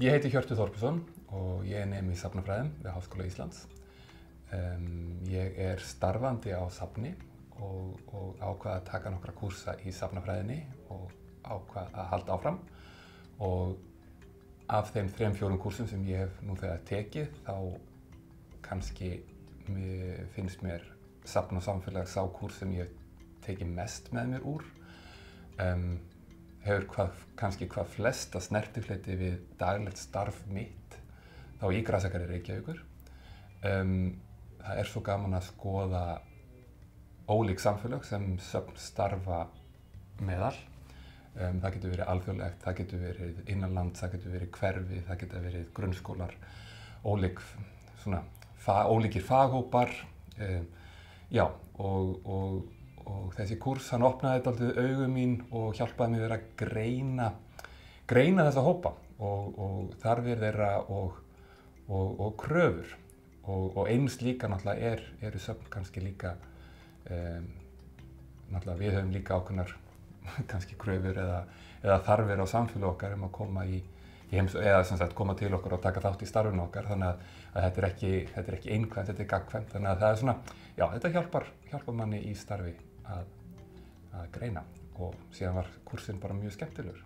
Ég heiti Hjörtur Þorbergsson og ég er nemi í safnafræðum við Háskóla Íslands. Ég er starfandi á safni og ákvað að taka nokkra kúrsa í safnafræðinni og ákvað að halda áfram. Og af þeim 3-4 kúrsum sem ég hef nú þegar tekið, þá kannski finnst mér safn og samfélag sá kúrs sem ég hef tekið mest með mér úr. Hefur kannski hvað flesta snertifleti við daglegt starf mitt þá í Grasakari Reykjavíkur. Það er svo gaman að skoða ólík samfélög sem söfn starfa meðal. Það getur verið alþjóðlegt, það getur verið innanlands, það getur verið hverfi, það getur verið grunnskólar, ólíkir faghópar. Og þessi kúrs hann opnaði dálítið augu mín og hjálpaði mér að greina þessa hópa og þarfir þeirra og kröfur. Og eins líka náttúrulega eru söfn kannski líka, náttúrulega við höfum líka ákveðnar kannski kröfur eða þarfir á samfélagi okkar að koma eða sem sagt koma til okkur og taka þátt í starfinu okkar, þannig að þetta er ekki einkvæmt, þetta er gagnkvæmt, þannig að það er svona, já, þetta hjálpar manni í starfi að greina og síðan var kúrsinn bara mjög skemmtilegur.